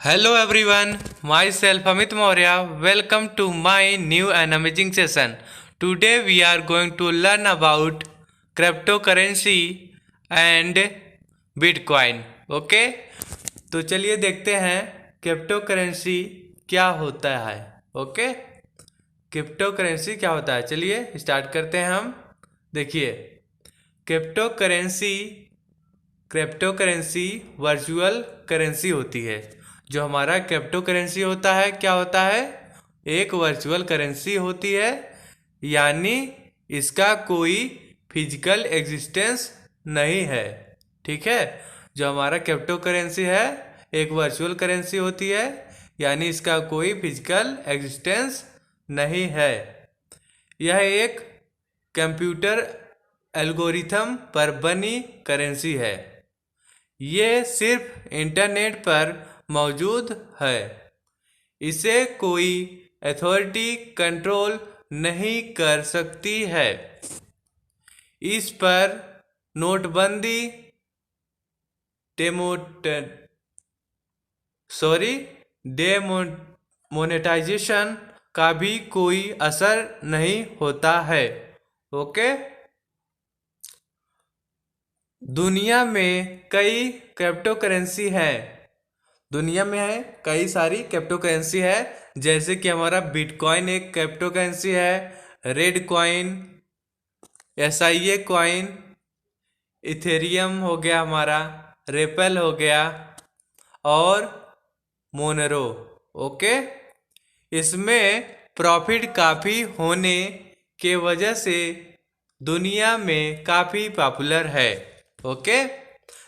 Hello everyone, myself Amit Maurya. Welcome to my new and amazing session. Today we are going to learn about cryptocurrency and Bitcoin. Okay, तो चलिए देखते हैं cryptocurrency क्या होता है। Okay, cryptocurrency क्या होता है, चलिए स्टार्ट करते हैं हम। देखिए, क्रिप्टोकरेंसी क्रिप्टोकरेंसी वर्चुअल करेंसी होती है। जो हमारा क्रिप्टो करेंसी होता है क्या होता है, एक वर्चुअल करेंसी होती है, यानी इसका कोई फिजिकल एग्जिस्टेंस नहीं है। ठीक है, जो हमारा क्रिप्टो करेंसी है एक वर्चुअल करेंसी होती है, यानी इसका कोई फिजिकल एग्जिस्टेंस नहीं है। यह एक कंप्यूटर एल्गोरिथम पर बनी करेंसी है। ये सिर्फ इंटरनेट पर मौजूद है। इसे कोई अथॉरिटी कंट्रोल नहीं कर सकती है। इस पर नोटबंदी डेमोनेटाइजेशन का भी कोई असर नहीं होता है। ओके, दुनिया में कई क्रिप्टो करेंसी है। दुनिया में है कई सारी क्रिप्टो करेंसी है, जैसे कि हमारा बिटकॉइन एक क्रिप्टो करेंसी है, red coin, SIA coin, Ethereum हो गया हमारा, रेपल हो गया और मोनेरो। ओके, इसमें प्रॉफिट काफ़ी होने के वजह से दुनिया में काफ़ी पॉपुलर है। ओके,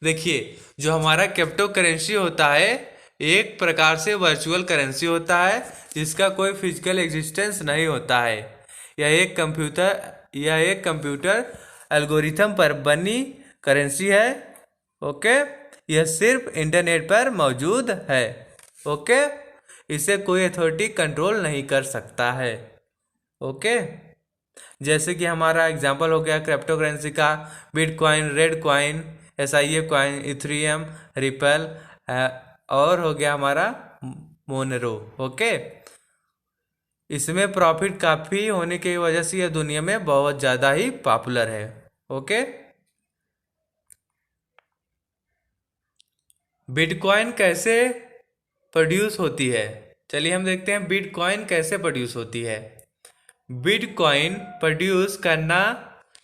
देखिए, जो हमारा क्रिप्टो करेंसी होता है एक प्रकार से वर्चुअल करेंसी होता है, जिसका कोई फिजिकल एग्जिस्टेंस नहीं होता है। यह एक कंप्यूटर एल्गोरिथम पर बनी करेंसी है। ओके, यह सिर्फ इंटरनेट पर मौजूद है। ओके, इसे कोई अथॉरिटी कंट्रोल नहीं कर सकता है। ओके, जैसे कि हमारा एग्जांपल हो गया क्रिप्टो करेंसी का bitcoin, red coin, SIA coin, Ethereum, ripple और हो गया हमारा मोनेरो। ओके, इसमें प्रॉफिट काफ़ी होने की वजह से यह दुनिया में बहुत ज़्यादा ही पॉपुलर है। ओके, बिटकॉइन कैसे प्रोड्यूस होती है, चलिए हम देखते हैं बिटकॉइन कैसे प्रोड्यूस होती है। बिटकॉइन प्रोड्यूस करना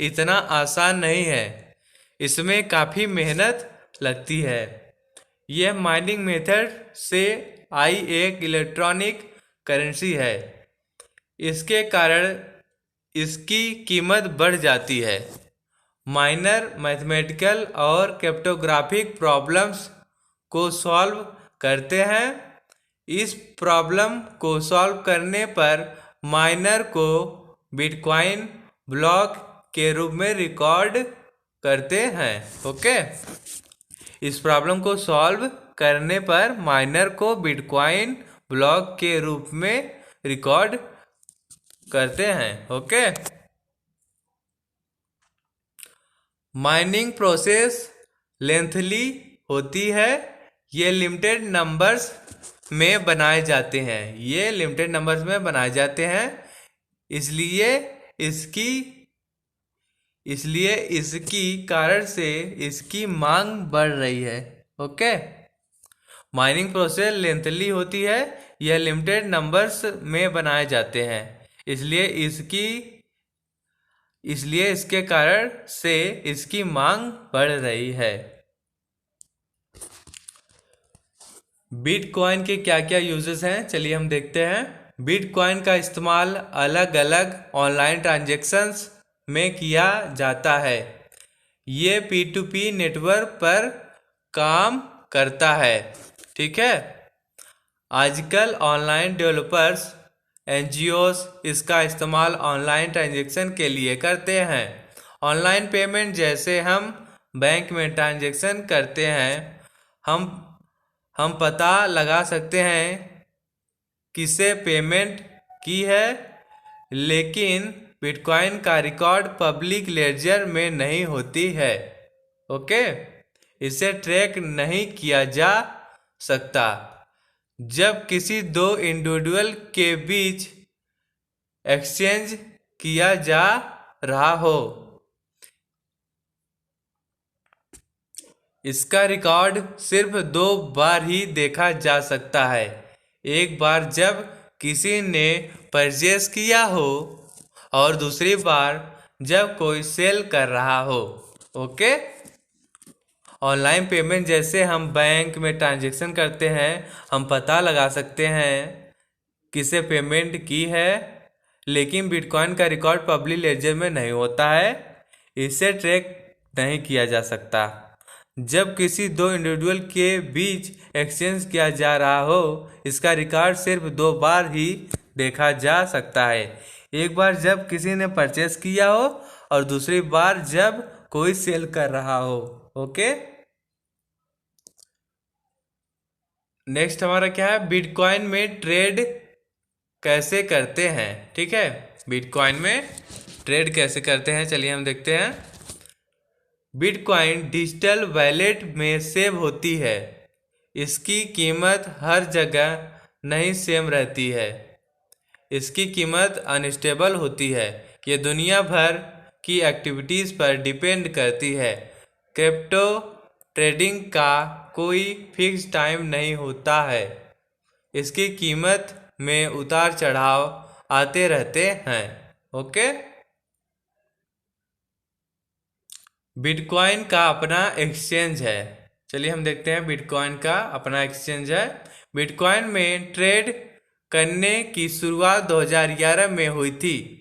इतना आसान नहीं है, इसमें काफ़ी मेहनत लगती है। यह माइनिंग मेथड से आई एक इलेक्ट्रॉनिक करेंसी है। इसके कारण इसकी कीमत बढ़ जाती है। माइनर मैथमेटिकल और क्रिप्टोग्राफिक प्रॉब्लम्स को सॉल्व करते हैं। इस प्रॉब्लम को सॉल्व करने पर माइनर को बिटकॉइन ब्लॉक के रूप में रिकॉर्ड करते हैं। ओके, इस प्रॉब्लम को सॉल्व करने पर माइनर को बिटकॉइन ब्लॉक के रूप में रिकॉर्ड करते हैं। ओके, माइनिंग प्रोसेस लेंथली होती है। ये लिमिटेड नंबर्स में बनाए जाते हैं। इसलिए इसकी कारण से इसकी मांग बढ़ रही है। ओके, माइनिंग प्रोसेस लेंथली होती है, यह लिमिटेड नंबर्स में बनाए जाते हैं, इसलिए इसके कारण से इसकी मांग बढ़ रही है। बिटकॉइन के क्या क्या यूजेस हैं, चलिए हम देखते हैं। बिटकॉइन का इस्तेमाल अलग अलग ऑनलाइन ट्रांजैक्शंस में किया जाता है। ये P2P नेटवर्क पर काम करता है। ठीक है, आजकल ऑनलाइन डेवलपर्स, NGOs इसका इस्तेमाल ऑनलाइन ट्रांजैक्शन के लिए करते हैं। ऑनलाइन पेमेंट जैसे हम बैंक में ट्रांजैक्शन करते हैं, हम पता लगा सकते हैं किसे पेमेंट की है, लेकिन बिटकॉइन का रिकॉर्ड पब्लिक लेजर में नहीं होती है। ओके, इसे ट्रैक नहीं किया जा सकता। जब किसी दो इंडिविजुअल के बीच एक्सचेंज किया जा रहा हो। इसका रिकॉर्ड सिर्फ 2 बार ही देखा जा सकता है। एक बार जब किसी ने परचेस किया हो और दूसरी बार जब कोई सेल कर रहा हो। ओके। ऑनलाइन पेमेंट जैसे हम बैंक में ट्रांजैक्शन करते हैं, हम पता लगा सकते हैं किसे पेमेंट की है, लेकिन बिटकॉइन का रिकॉर्ड पब्लिक लेजर में नहीं होता है। इसे ट्रैक नहीं किया जा सकता। जब किसी दो इंडिविजुअल के बीच एक्सचेंज किया जा रहा हो, इसका रिकॉर्ड सिर्फ 2 बार ही देखा जा सकता है। एक बार जब किसी ने परचेस किया हो और दूसरी बार जब कोई सेल कर रहा हो। ओके। नेक्स्ट हमारा क्या है, बिटकॉइन में ट्रेड कैसे करते हैं। ठीक है, बिटकॉइन में ट्रेड कैसे करते हैं, चलिए हम देखते हैं। बिटकॉइन डिजिटल वैलेट में सेव होती है। इसकी कीमत हर जगह नहीं सेम रहती है। इसकी कीमत अनस्टेबल होती है। ये दुनिया भर की एक्टिविटीज़ पर डिपेंड करती है। क्रिप्टो ट्रेडिंग का कोई फिक्स टाइम नहीं होता है। इसकी कीमत में उतार चढ़ाव आते रहते हैं। ओके। बिटकॉइन का अपना एक्सचेंज है। चलिए हम देखते हैं, बिटकॉइन का अपना एक्सचेंज है। बिटकॉइन में ट्रेड करने की शुरुआत 2011 में हुई थी।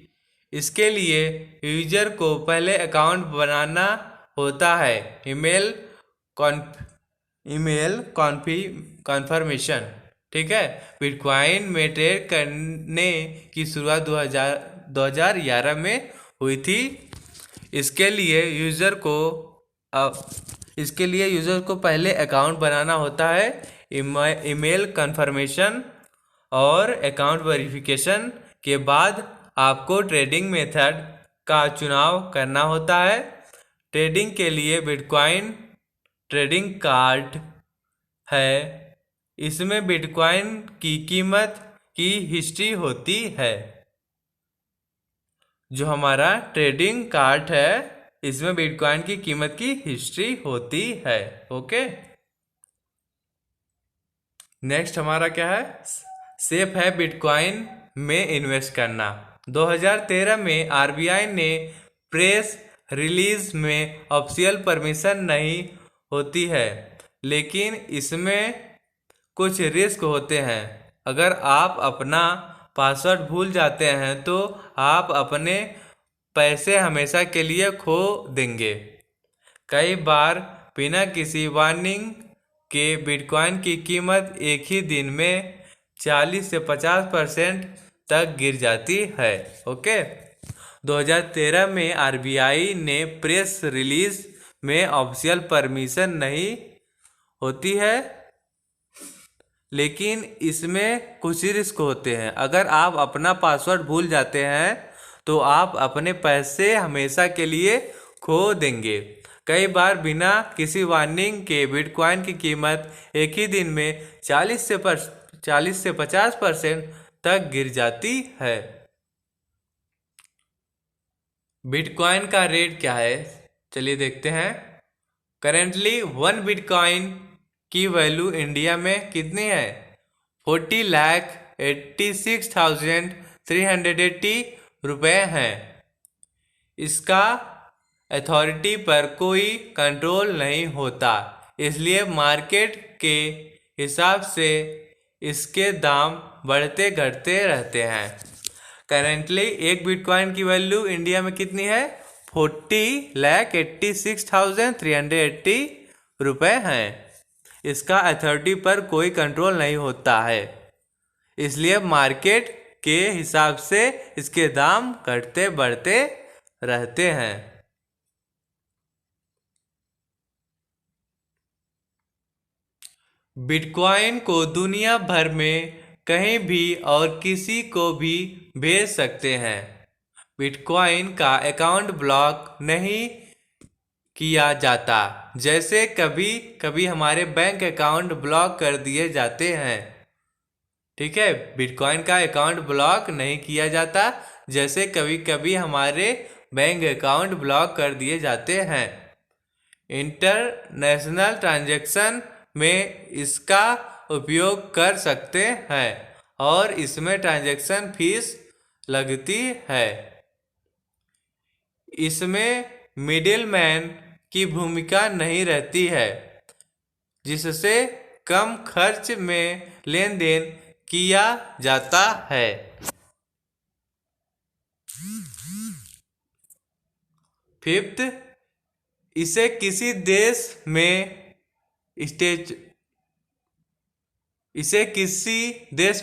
इसके लिए यूजर को पहले अकाउंट बनाना होता है। Email conformation. ठीक है। बिटकॉइन में ट्रेड करने की शुरुआत 2011 में हुई थी। इसके लिए यूज़र को पहले अकाउंट बनाना होता है। ईमेल कन्फर्मेशन और अकाउंट वेरिफिकेशन के बाद आपको ट्रेडिंग मेथड का चुनाव करना होता है। ट्रेडिंग के लिए बिटकॉइन ट्रेडिंग कार्ड है। इसमें बिटकॉइन की कीमत की हिस्ट्री होती है। जो हमारा ट्रेडिंग कार्ड है, इसमें बिटकॉइन की कीमत की हिस्ट्री होती है। ओके। नेक्स्ट हमारा क्या है, सेफ है बिटकॉइन में इन्वेस्ट करना। 2013 में आरबीआई ने प्रेस रिलीज में ऑफिशियल परमिशन नहीं होती है, लेकिन इसमें कुछ रिस्क होते हैं। अगर आप अपना पासवर्ड भूल जाते हैं तो आप अपने पैसे हमेशा के लिए खो देंगे। कई बार बिना किसी वार्निंग के बिटकॉइन की कीमत एक ही दिन में 40 से 50% तक गिर जाती है। ओके। 2013 में आरबीआई ने प्रेस रिलीज में ऑफिशियल परमिशन नहीं होती है, लेकिन इसमें कुछ रिस्क होते हैं। अगर आप अपना पासवर्ड भूल जाते हैं तो आप अपने पैसे हमेशा के लिए खो देंगे। कई बार बिना किसी वार्निंग के बिटकॉइन की कीमत एक ही दिन में 40 से 50% तक गिर जाती है। बिटकॉइन का रेट क्या है, चलिए देखते हैं। करेंटली 1 बिटकॉइन की वैल्यू इंडिया में कितनी है? 40,86,380 रुपये हैं। इसका अथॉरिटी पर कोई कंट्रोल नहीं होता, इसलिए मार्केट के हिसाब से इसके दाम बढ़ते घटते रहते हैं। करेंटली एक बिटकॉइन की वैल्यू इंडिया में कितनी है? 40,86,380 रुपये हैं। इसका अथॉरिटी पर कोई कंट्रोल नहीं होता है, इसलिए मार्केट के हिसाब से इसके दाम घटते बढ़ते रहते हैं। बिटकॉइन को दुनिया भर में कहीं भी और किसी को भी भेज सकते हैं। बिटकॉइन का अकाउंट ब्लॉक नहीं किया जाता, जैसे कभी कभी हमारे बैंक अकाउंट ब्लॉक कर दिए जाते हैं। ठीक है, बिटकॉइन का अकाउंट ब्लॉक नहीं किया जाता, जैसे कभी कभी हमारे बैंक अकाउंट ब्लॉक कर दिए जाते हैं। इंटरनेशनल ट्रांजैक्शन में इसका उपयोग कर सकते हैं और इसमें ट्रांजैक्शन फीस लगती है। इसमें मिडिलमैन की भूमिका नहीं रहती है, जिससे कम खर्च में लेन देन किया जाता है। फिफ्थ, इसे किसी देश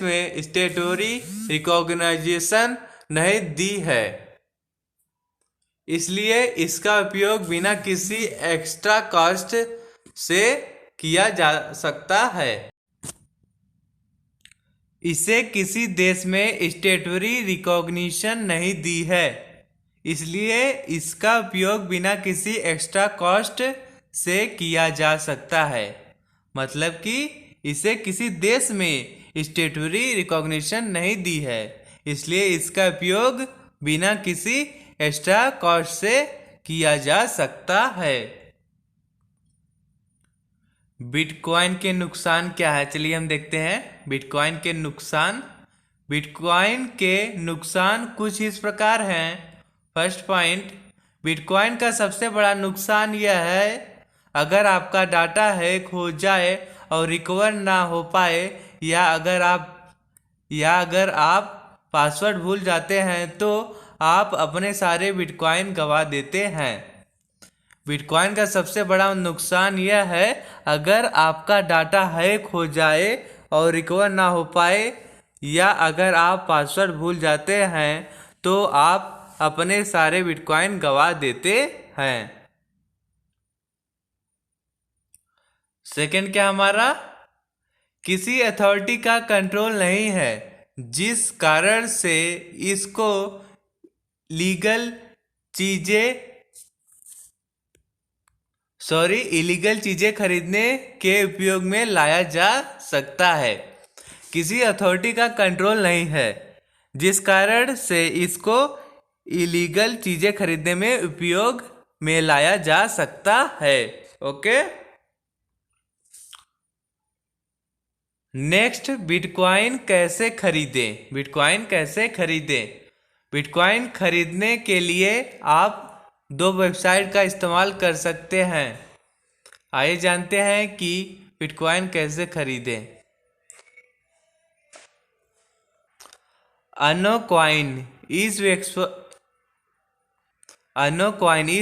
में स्टेटोरी रिकॉग्नाइजेशन नहीं दी है, इसलिए इसका उपयोग बिना किसी एक्स्ट्रा कॉस्ट से किया जा सकता है। इसे किसी देश में स्टेटरी रिकॉग्निशन नहीं दी है, इसलिए इसका उपयोग बिना किसी एक्स्ट्रा कॉस्ट से किया जा सकता है। मतलब कि इसे किसी देश में स्टेटरी रिकॉग्निशन नहीं दी है, इसलिए इसका उपयोग बिना किसी एक्स्ट्रा कॉस्ट से किया जा सकता है। बिटकॉइन के नुकसान क्या है, चलिए हम देखते हैं बिटकॉइन के नुकसान। बिटकॉइन के नुकसान कुछ इस प्रकार हैं। फर्स्ट पॉइंट, बिटकॉइन का सबसे बड़ा नुकसान यह है, अगर आपका डाटा हैक हो जाए और रिकवर ना हो पाए, या अगर आप पासवर्ड भूल जाते हैं तो आप अपने सारे बिटकॉइन गंवा देते हैं। बिटकॉइन का सबसे बड़ा नुकसान यह है, अगर आपका डाटा हैक हो जाए और रिकवर ना हो पाए, या अगर आप पासवर्ड भूल जाते हैं तो आप अपने सारे बिटकॉइन गंवा देते हैं। सेकंड क्या हमारा, किसी अथॉरिटी का कंट्रोल नहीं है, जिस कारण से इसको इलीगल चीजें खरीदने के उपयोग में लाया जा सकता है। किसी अथॉरिटी का कंट्रोल नहीं है, जिस कारण से इसको इलीगल चीजें खरीदने में उपयोग में लाया जा सकता है। ओके, नेक्स्ट, बिटकॉइन कैसे खरीदें। बिटकॉइन खरीदने के लिए आप 2 वेबसाइट का इस्तेमाल कर सकते हैं। आइए जानते हैं कि बिटकॉइन कैसे खरीदें। अनोकॉइन इस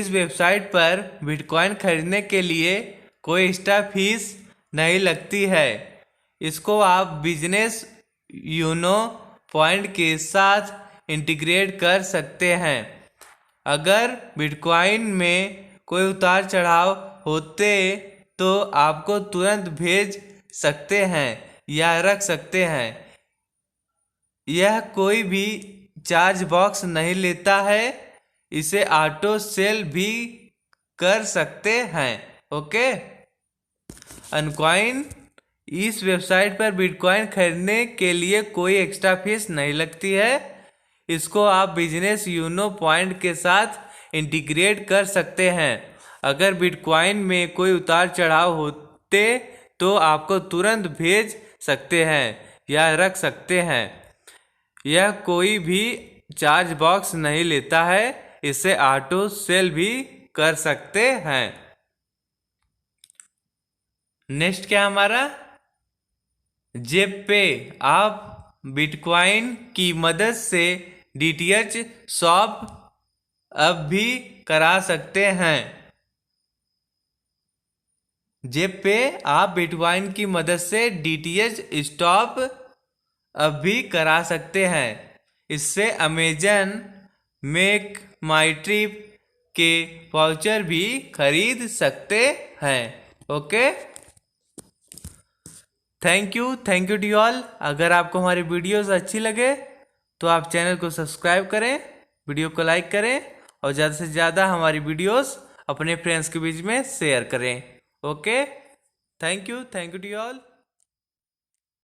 वेबसाइट पर बिटकॉइन खरीदने के लिए कोई एक्स्ट्रा फीस नहीं लगती है। इसको आप बिजनेस यूनो पॉइंट के साथ इंटीग्रेट कर सकते हैं। अगर बिटकॉइन में कोई उतार चढ़ाव होते तो आपको तुरंत भेज सकते हैं या रख सकते हैं। यह कोई भी चार्ज बॉक्स नहीं लेता है, इसे ऑटो सेल भी कर सकते हैं। ओके, अनकॉइन इस वेबसाइट पर बिटकॉइन खरीदने के लिए कोई एक्स्ट्रा फीस नहीं लगती है। इसको आप बिजनेस यूनो पॉइंट के साथ इंटीग्रेट कर सकते हैं। अगर बिटकॉइन में कोई उतार चढ़ाव होते तो आपको तुरंत भेज सकते हैं या रख सकते हैं। यह कोई भी चार्ज बॉक्स नहीं लेता है, इसे ऑटो सेल भी कर सकते हैं। नेक्स्ट क्या हमारा, जेप पे आप बिटकॉइन की मदद से डीटीएच शॉप अब भी करा सकते हैं। जेप पे आप बिटकॉइन की मदद से डीटीएच स्टॉप अब भी करा सकते हैं। इससे अमेजन मेक माई ट्रिप के वाउचर भी खरीद सकते हैं। Okay, thank you to all. अगर आपको हमारी वीडियोस अच्छी लगे तो आप चैनल को सब्सक्राइब करें, वीडियो को लाइक करें और ज़्यादा से ज़्यादा हमारी वीडियोस अपने फ्रेंड्स के बीच में शेयर करें। Okay, thank you to all.